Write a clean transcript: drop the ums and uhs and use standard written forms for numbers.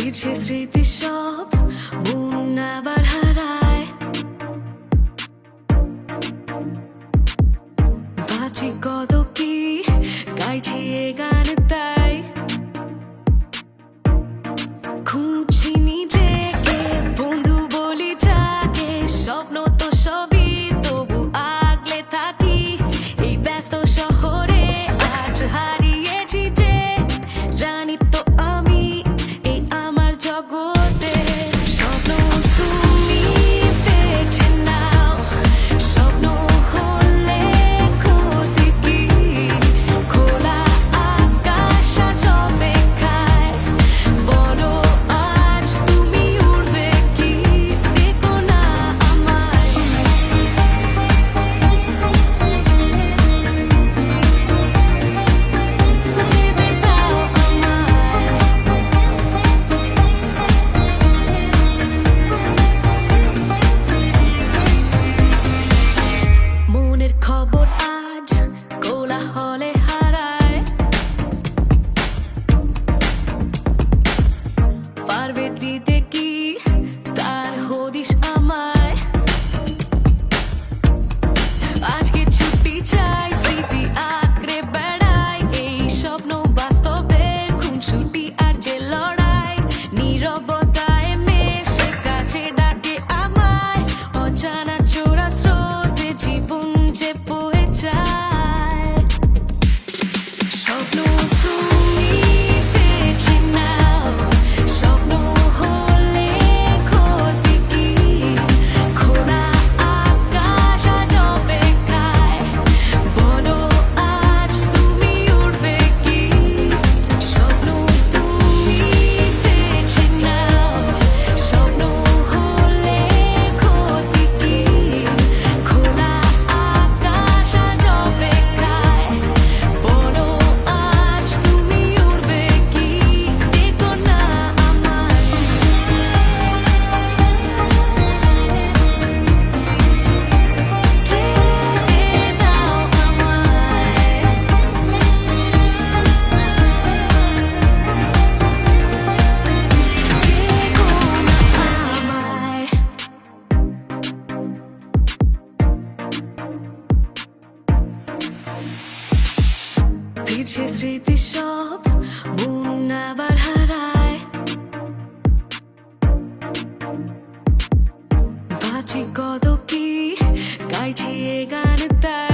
ফিরছে স্মৃতি সব মন আবার হারায়। ভাবছি কত কি গাইছি এ গান, তাই খুঁজছি নিজেকে, বন্ধু বলি যাকে। স্বপ্ন তো সবই তবু আগলে থাকি এই ব্যস্ত শহরে। আজ হারিয়েছি যে জানি তো আমি এই আমার জগতে। স্বপ্ন তুমি বেছে নাও, স্বপ্ন হলে ক্ষতি কি? খোলা আকাশ আজ অপেক্ষায়, বলো আজ তুমি উড়বে কি? দেখো না আমায়, যেতে দাও আমায়। মনের খবর আজ কোলাহলে হারায়। পারবে দিতে কি তার হদিস আমায়? আজকে ছুটি চাই, স্মৃতি আঁকড়ে বেড়াই এই স্বপ্ন বাস্তবের খুনসুটি আর যে লড়াই। নীরবতায় মেশে কাছে ডাকে আমায়, অজানা চোরা স্রোতে জীবন যে বয়ে যায়। স্বপ্ন তুমি বেছে নাও, স্বপ্ন হলে ক্ষতি কি? খোলা আকাশ আজ অপেক্ষায়, বলো আজ তুমি উড়বে কি? স্বপ্ন তুমি বেছে নাও, স্বপ্ন হলে ক্ষতি কি? খোলা আকাশ আজ অপেক্ষায়, বলো আজ তুমি উড়বে কি? দেখো না আমায়, যেতে দাও আমায়, দেখো না আমায়। ফিরছে স্মৃতি সব মন আবার হারায়। ভাবছি কত কি গাইছি এ গান, তাই